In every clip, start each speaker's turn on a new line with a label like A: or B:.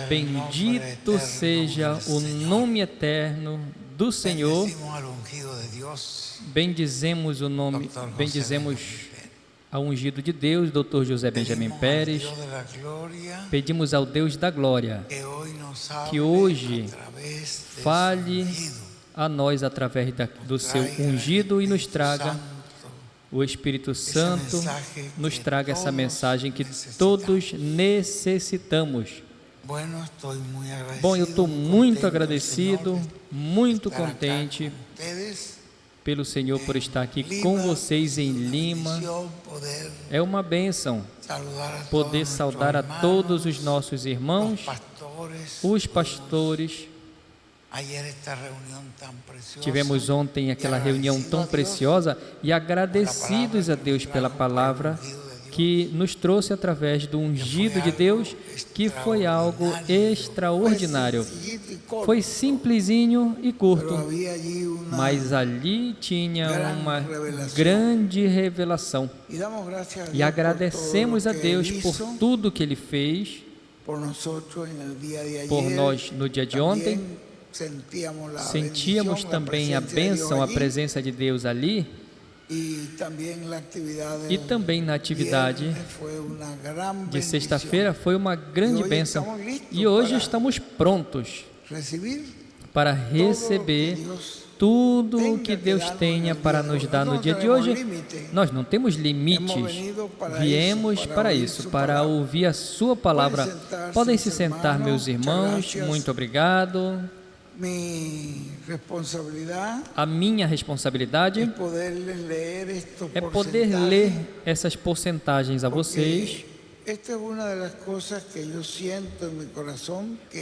A: Bendito seja o nome eterno do Senhor. Bendizemos o nome, bendizemos ao ungido de Deus, Dr. José Benjamin Pérez. Pedimos ao Deus da glória que hoje fale a nós através do seu ungido e nos traga o Espírito Santo, nos traga essa mensagem que todos necessitamos. Bom, eu estou muito agradecido, muito contente pelo Senhor por estar aqui com vocês em Lima. É uma bênção poder saudar a todos os nossos irmãos, os pastores. Tivemos ontem aquela reunião tão preciosa e agradecidos a Deus pela palavra que nos trouxe através do ungido de Deus, que foi algo extraordinário. Foi simplesinho e curto, mas ali tinha uma grande revelação. E agradecemos a Deus por tudo que Ele fez por nós no dia de ontem. Sentíamos também a bênção, a presença de Deus ali. E também na atividade de sexta-feira foi uma grande bênção. E hoje estamos prontos para receber tudo o que Deus tenha para nos dar no dia de hoje. Nós não temos limites, viemos para isso, para ouvir a sua palavra. Podem se sentar, meus irmãos, muito obrigado. A minha responsabilidade é poder ler essas porcentagens a vocês,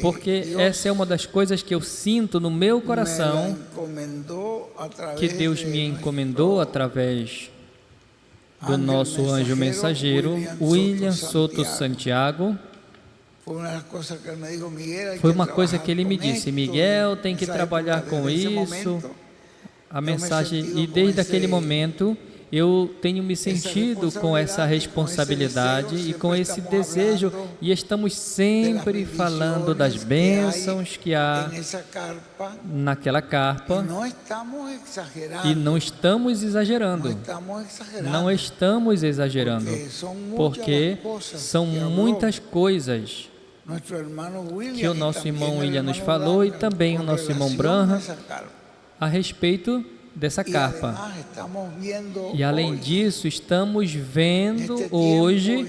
A: porque essa é uma das coisas que eu sinto no meu coração, que Deus me encomendou através do nosso anjo mensageiro, William Soto Santiago. Foi uma coisa que ele me disse: Miguel, tem que trabalhar com isso, a mensagem, e desde aquele momento eu tenho me sentido com essa responsabilidade e com esse desejo, e estamos sempre falando das bênçãos que há naquela carpa, e não estamos exagerando, porque são muitas coisas que o nosso irmão William nos falou, e também o nosso irmão Branham, a respeito dessa carpa. E além disso, estamos vendo hoje,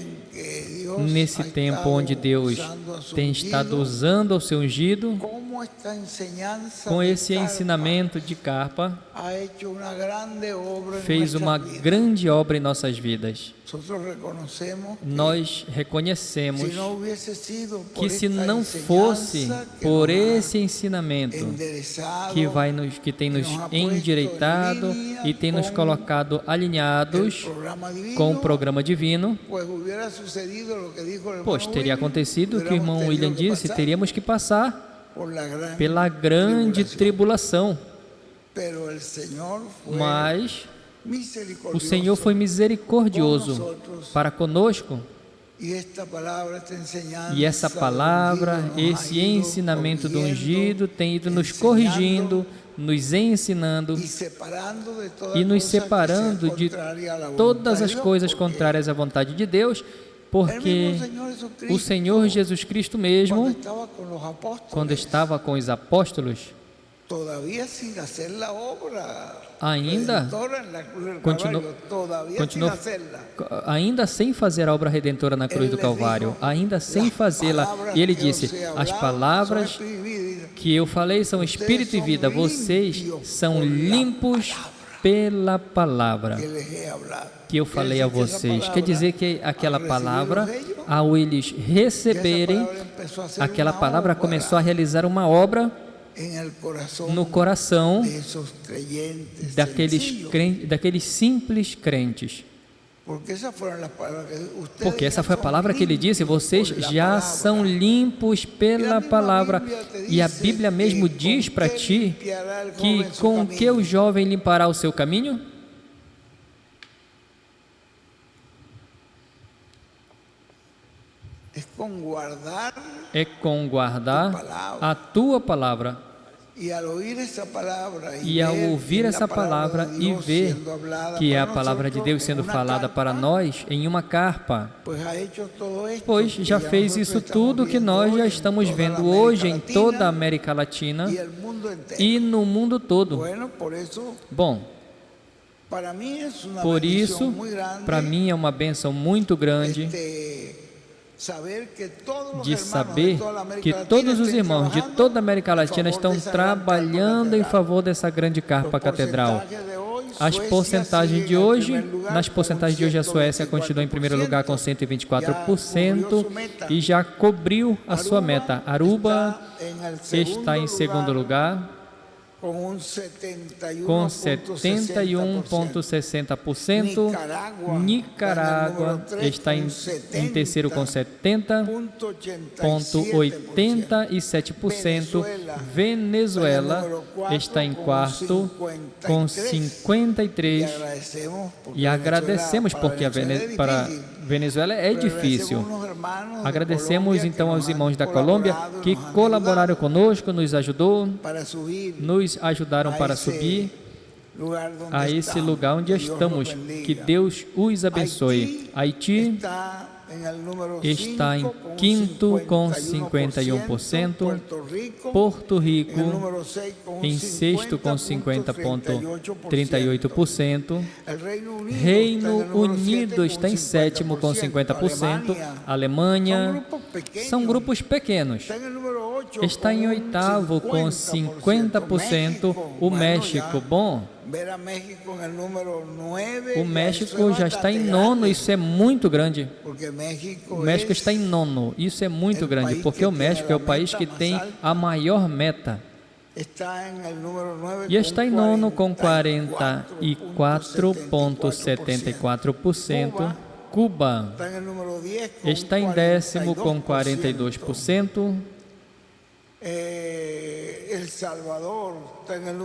A: nesse tempo onde Deus tem estado usando o seu ungido, com esse ensinamento de carpa, fez uma grande obra em nossas vidas. Nós reconhecemos que se não fosse por esse ensinamento que tem nos endireitado e tem nos colocado alinhados com o programa divino, pois teria acontecido o que o irmão William disse: teríamos que passar pela grande tribulação. Mas o Senhor foi misericordioso para conosco, e essa palavra, esse ensinamento do ungido tem ido nos corrigindo, nos ensinando e nos separando de todas as coisas contrárias à vontade de Deus, porque o Senhor Jesus Cristo mesmo, quando estava com os apóstolos, ainda sem fazer a obra redentora na cruz do Calvário, ainda sem fazê-la, e ele disse: as palavras que eu falei são espírito e vida, vocês são limpos pela palavra que eu falei a vocês. Quer dizer que aquela palavra, ao eles receberem, aquela palavra começou a realizar uma obra no coração daqueles simples crentes. Porque essa foi a palavra que ele disse: vocês já são limpos pela palavra. E a Bíblia mesmo diz para ti que com que o jovem limpará o seu caminho? é com guardar a tua palavra. E ao ouvir essa palavra e ver que é a palavra de Deus sendo falada para nós em uma carpa, pois já fez isso tudo que nós já estamos vendo hoje em toda a América Latina e no mundo todo. Bom, por isso, para mim é uma bênção muito grande de saber que todos os irmãos de toda a América Latina estão trabalhando em favor dessa grande carpa catedral. As porcentagens de hoje, nas porcentagens de hoje a Suécia continua em primeiro lugar com 124% e já cobriu a sua meta. Aruba está em segundo lugar com 71,60%, Nicarágua está em terceiro com 70,87%, Venezuela está em quarto com 53%, e agradecemos porque para Venezuela é difícil. Agradecemos então aos irmãos da Colômbia que colaboraram conosco, nos ajudaram para subir a esse lugar onde estamos. Que Deus os abençoe. Haiti está em quinto com 51%, Porto Rico em sexto com 50,38%, Reino Unido está em sétimo com 50%, Alemanha, são grupos pequenos, está em oitavo com 50%, o México, bom, o México já está em nono, isso é muito grande. O México está em nono, isso é muito grande, porque o México é o país que tem a maior meta. E está em nono com 44,74%. Cuba está em décimo com 42%.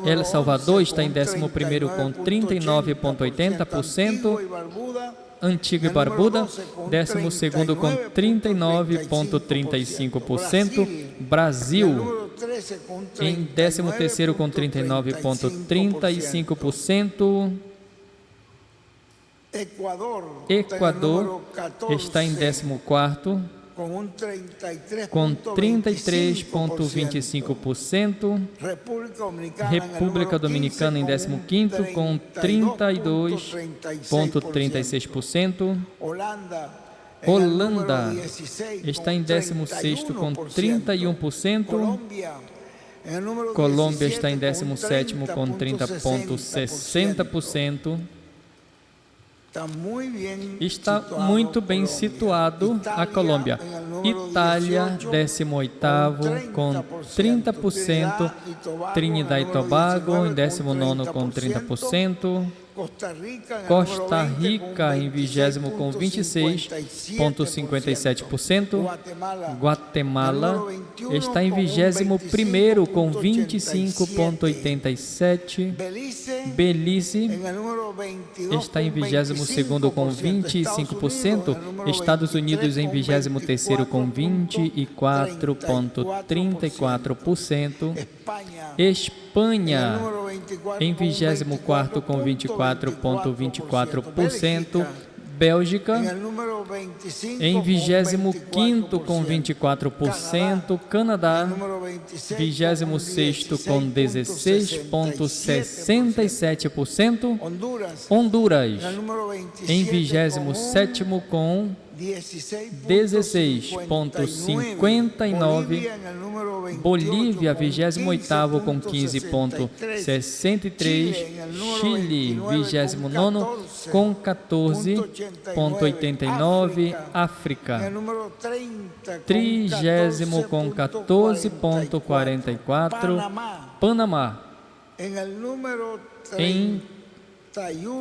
A: El Salvador está em 11º com 39,80%, Antigua e Barbuda, 12º com 39,35%, Brasil em 13º com 39,35%, Equador está em 14º com 33,25%, República Dominicana em 15º com 32,36%, Holanda está em 16º com 31%, Colômbia está em 17º com 30,60%, está muito bem situado a Colômbia. Itália, 18º com 30%, Trinidad e Tobago em 19º com 30%, Costa Rica em 20º com 26,57%, Guatemala está em 21º com 25,87%, Belize está em 22º com 25%, Estados Unidos em 23º com 24,34%, Espanha em 24º com 24,24%, Bélgica em 25º com 24%, Canadá 26º com 16,67%, Honduras em 27º com 16,59%, Bolívia 28º com 15,63%, Chile 29º com 14,89%, África 30º com 14,44%, Panamá em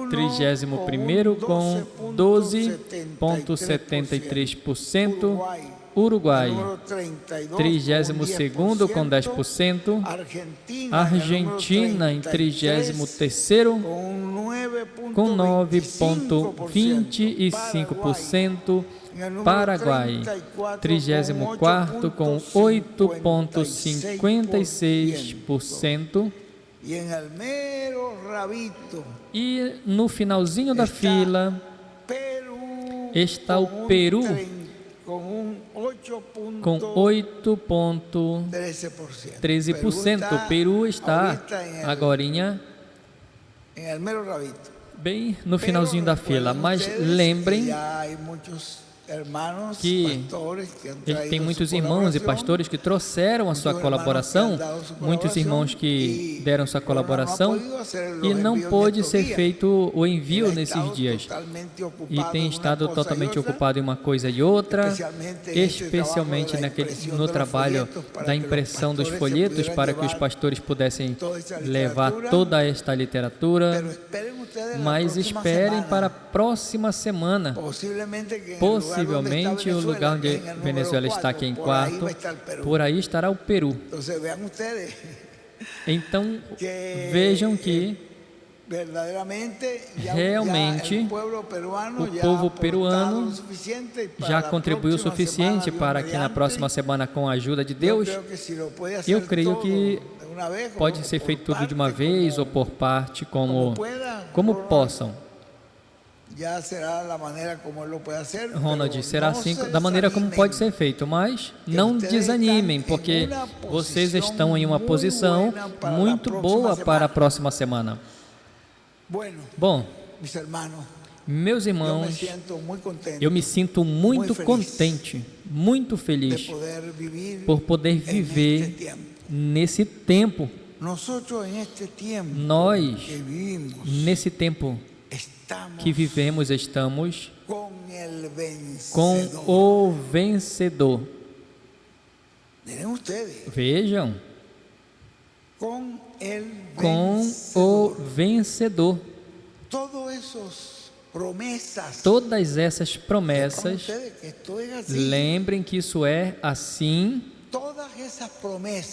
A: 31º com 12,73%, Uruguai, 32º com 10%, Argentina em 33º com 9,25%, Paraguai 34º com 8,56%, e no finalzinho da fila está o Peru com 8,13%. O Peru está agorinha bem no finalzinho da fila, mas lembrem que ele tem muitos irmãos e pastores que trouxeram a sua colaboração, muitos irmãos que deram sua colaboração, e não pôde ser feito o envio nesses dias, e tem estado totalmente ocupado em uma coisa e outra, especialmente no trabalho da impressão dos folhetos, para que os pastores pudessem levar toda esta literatura. Mas esperem para a próxima semana. Possivelmente o lugar onde Venezuela está, aqui em quarto, por aí estará o Peru. Então vejam que realmente o povo peruano já contribuiu o suficiente para que na próxima semana, com a ajuda de Deus, eu creio que pode ser feito tudo de uma vez ou por parte, como possam. Ronald, será assim da maneira como pode ser feito, mas não desanimem, porque vocês estão em uma posição muito boa para a próxima semana. Bom, meus irmãos, eu me sinto muito contente, muito feliz por poder viver nesse tempo. Nós, nesse tempo que vivemos, estamos com o vencedor. Vejam, com o vencedor. Todas essas promessas, lembrem que isso é assim.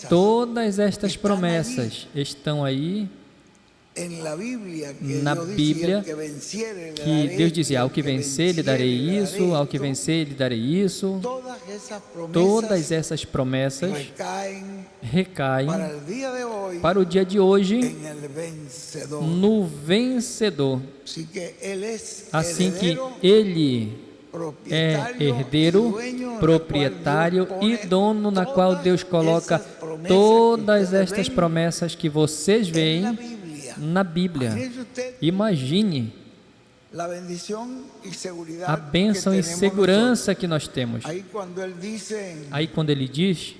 A: Todas estas promessas estão aí na Bíblia, que Deus dizia: ao que vencer lhe darei isso, ao que vencer lhe darei isso. Todas essas promessas recaem para o dia de hoje no vencedor. Assim que Ele é herdeiro, proprietário e dono, na qual Deus coloca todas estas promessas que vocês veem na Bíblia. Imagine a bênção e segurança que nós temos. Aí quando ele diz: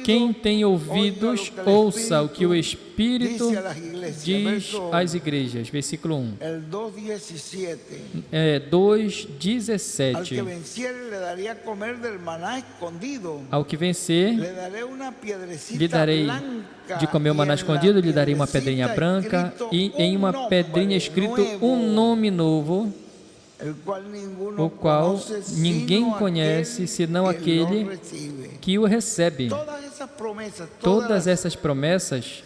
A: quem tem ouvidos, ouça o que o Espírito diz às igrejas. Versículo 1. 2:17. Ao que vencer, lhe darei de comer o maná escondido, lhe darei uma pedrinha branca, e em uma pedrinha escrito um nome novo, o qual ninguém conhece senão aquele que o recebe. Todas essas promessas,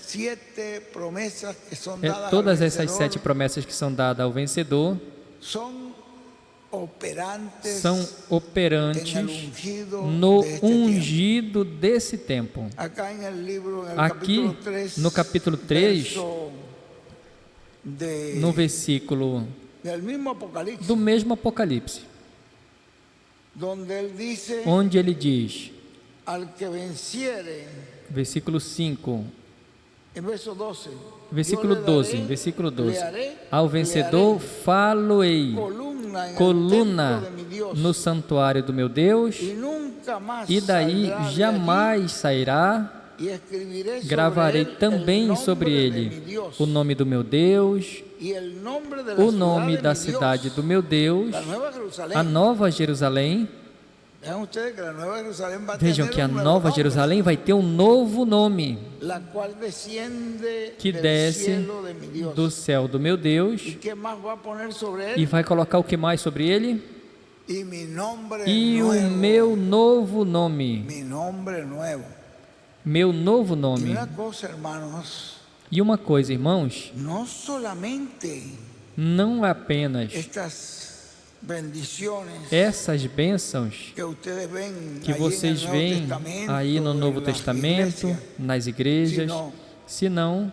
A: todas essas 7 promessas que são dadas ao vencedor, são operantes no ungido desse tempo. Aqui no capítulo 3, no versículo do mesmo Apocalipse, onde ele diz, versículo 5, versículo 12, ao vencedor falo-ei coluna no santuário do meu Deus, e daí jamais sairá. Gravarei também sobre ele o nome do meu Deus, o nome da cidade do meu Deus, a nova Jerusalém, Vejam que a Nova Jerusalém vai ter um novo nome, que desce do céu do meu Deus, e vai colocar o que mais sobre ele? E o meu novo nome. Meu novo nome. E uma coisa, irmãos, não apenas essas bênçãos que vocês veem aí no Novo Testamento, nas igrejas, senão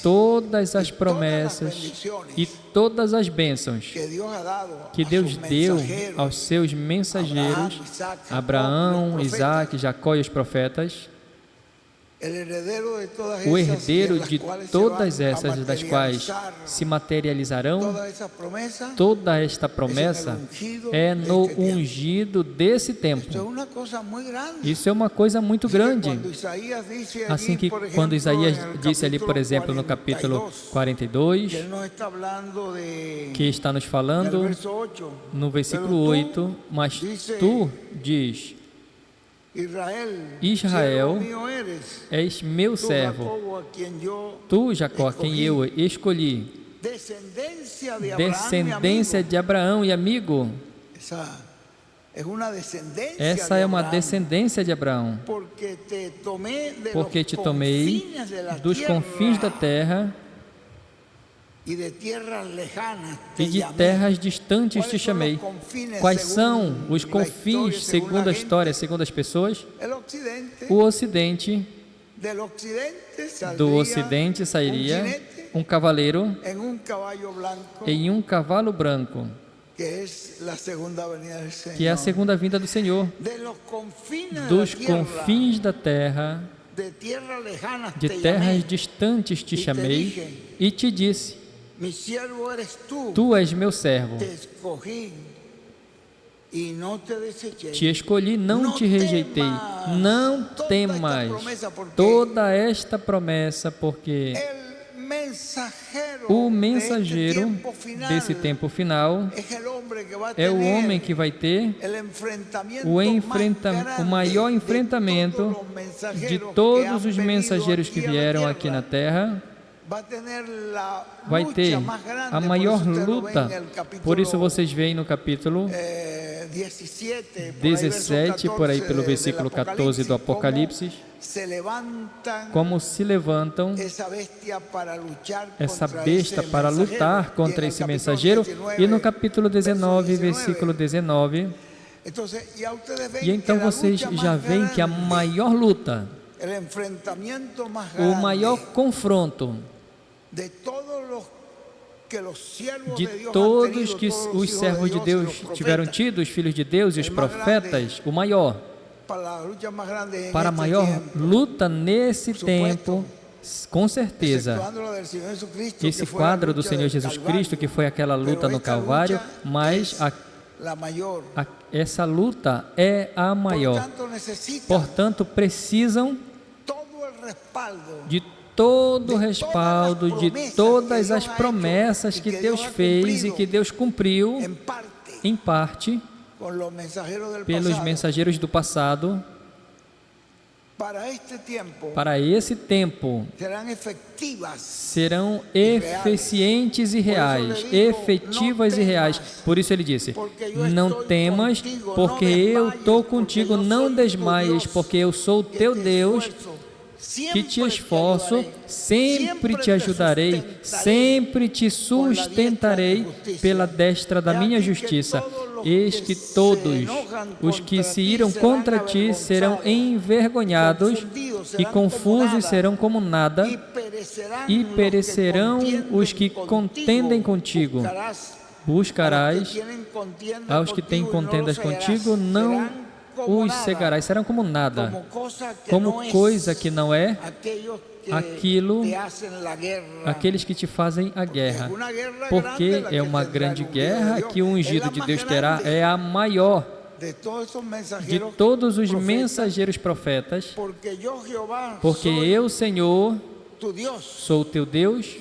A: todas as promessas e todas as bênçãos que Deus deu aos seus mensageiros, Abraão, Isaac, Jacó e os profetas. O herdeiro de todas essas, das quais se materializarão, toda esta promessa é no ungido desse tempo. Isso é uma coisa muito grande. Assim que quando Isaías disse ali, por exemplo, no capítulo 42, que está nos falando no versículo 8, mas tu diz: Israel, és meu servo, tu, Jacó, quem eu escolhi, descendência de Abraão e amigo. Essa é uma descendência de Abraão, porque te tomei dos confins da terra e de terras distantes te chamei. Quais são os confins, segundo a história, segundo as pessoas? O Ocidente. Do Ocidente sairia um cavaleiro em um cavalo branco, que é a segunda vinda do Senhor. Dos confins da terra, de terras distantes te chamei e te disse: tu és meu servo, te escolhi, não te rejeitei. Não temas toda esta promessa, porque o mensageiro desse tempo final é o homem que vai ter o maior enfrentamento de todos os mensageiros que vieram aqui na terra. Vai ter a maior luta. Por isso vocês veem no capítulo 17, por aí pelo versículo 14 do Apocalipse, como se levantam essa besta para lutar contra esse mensageiro. E no capítulo 19, versículo 19, e então vocês já veem que a maior luta, o maior confronto de todos que os servos de Deus tiveram tido, os filhos de Deus e os profetas, o maior, para a maior luta nesse tempo, com certeza, esse quadro do Senhor Jesus Cristo, que foi aquela luta no Calvário, mas essa luta é a maior. Portanto, precisam de todo o respaldo, de todas as promessas que Deus fez e que Deus cumpriu, em parte, pelos mensageiros do passado. Para esse tempo, serão eficientes e reais, efetivas e reais. Por isso ele disse: não temas, porque eu estou contigo, não desmaies, porque eu sou o teu Deus, que te esforço, sempre te ajudarei, sempre te sustentarei pela destra da minha justiça. Eis que todos os que se iram contra ti serão envergonhados e confusos serão como nada, e perecerão os que contendem contigo. Buscarás aos que têm contendas contigo, não os cegarás, serão como nada, como coisa que não é aqueles que te fazem a guerra, porque é uma grande guerra que o ungido de Deus terá, é a maior de todos os mensageiros profetas, porque eu, Senhor, sou o teu Deus,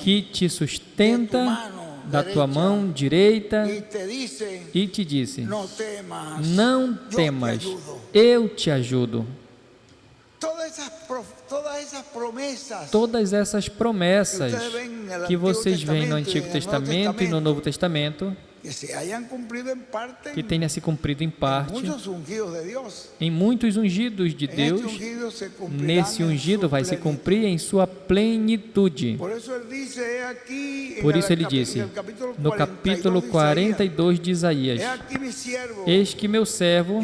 A: que te sustenta da tua mão direita e te disse: não temas, eu te ajudo. Todas essas promessas que vocês veem no Antigo Testamento e no Novo Testamento, que tenha se cumprido em parte, em muitos ungidos de Deus, nesse ungido vai se cumprir em sua plenitude. Por isso ele disse, no capítulo 42 de Isaías: eis que meu servo,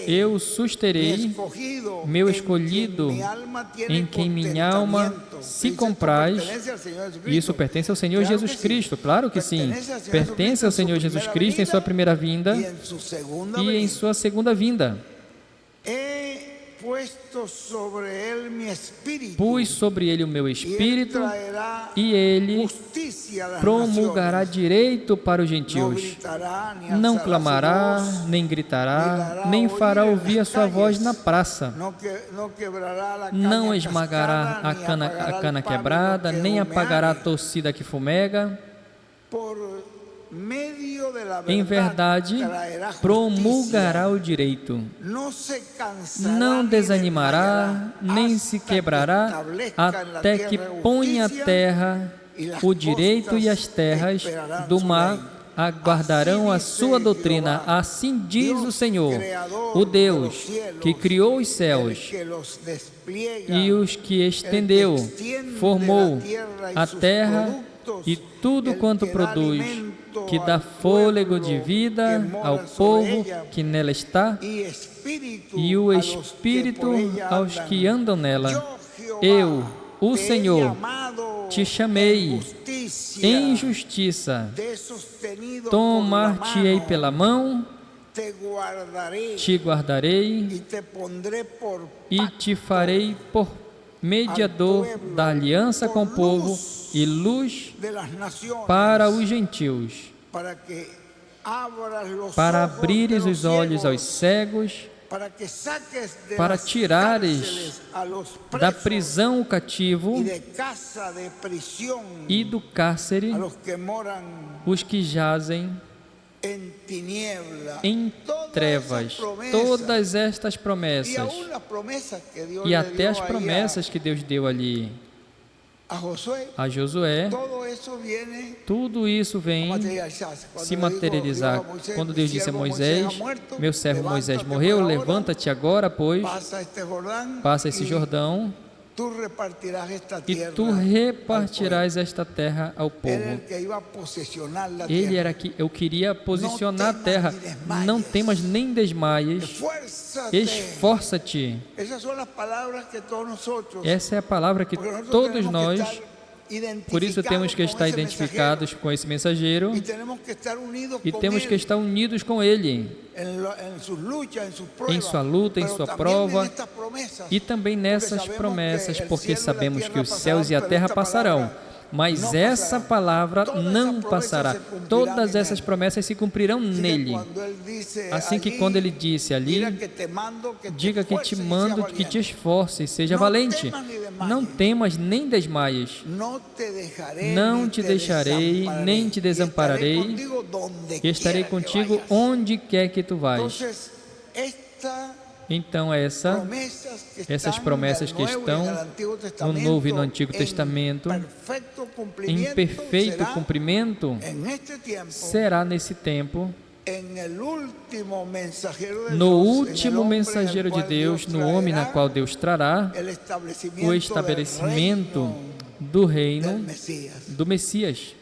A: eu o susterei, meu escolhido, em quem minha alma se compraz. Isso pertence ao Senhor Jesus Cristo, claro que sim. Pertence ao Senhor Jesus Cristo em sua primeira vinda e em sua segunda vinda. Pus sobre ele o meu espírito e ele promulgará direito para os gentios. Não clamará, nem gritará, nem fará ouvir a sua voz na praça. Não esmagará a cana quebrada, nem apagará a torcida que fumega. Em verdade, promulgará o direito. Não desanimará, nem se quebrará, até que ponha a terra, o direito e as terras do mar aguardarão a sua doutrina. Assim diz o Senhor, o Deus que criou os céus e os que estendeu, formou a terra e tudo quanto produz, que dá fôlego de vida ao povo que nela está, e o Espírito aos que andam nela. Eu, o Senhor, te chamei em justiça, tomar-te-ei pela mão, te guardarei e te farei por mediador da aliança com o povo e luz para os gentios, para abrires os olhos aos cegos, para tirares da prisão o cativo e do cárcere os que jazem em trevas. Todas estas promessas e até as promessas que Deus deu ali a Josué, tudo isso vem se materializar. Quando Deus disse a Moisés: meu servo Moisés morreu, levanta-te agora, pois, passa esse Jordão, e tu repartirás esta terra ao povo. Ele era que eu queria posicionar a terra. Não temas nem desmaies, esforça-te. Essa é a palavra que todos nós, por isso temos que estar identificados com esse mensageiro e temos que estar unidos com ele em sua luta, em sua prova e também nessas promessas, porque sabemos que os céus e a terra passarão, mas essa palavra não passará. Todas essas promessas se cumprirão nele. Assim que quando ele disse ali, diga que te mando, que te esforces, seja valente. Não temas nem desmaies. Não te deixarei, nem te desampararei. Estarei contigo onde quer que tu vais. Então essas promessas que estão no Novo e no Antigo Testamento, em perfeito cumprimento, será nesse tempo, no último mensageiro de Deus, no homem na qual Deus trará o estabelecimento do reino do Messias.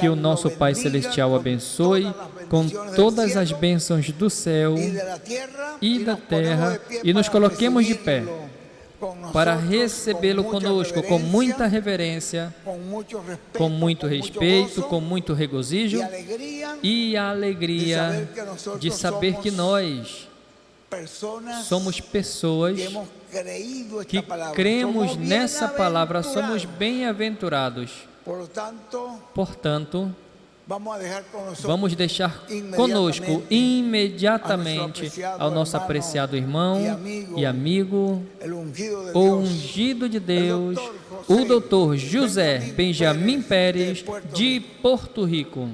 A: Que o nosso Pai Celestial abençoe com todas as bênçãos do céu e da terra e nos coloquemos de pé para recebê-lo conosco com muita reverência, com muito respeito, com muito regozijo e a alegria de saber que nós somos pessoas que cremos nessa palavra, somos bem-aventurados. Portanto, Vamos deixar conosco imediatamente ao nosso apreciado irmão e amigo, o ungido de Deus, o Dr. José Benjamin Pérez, de Porto Rico.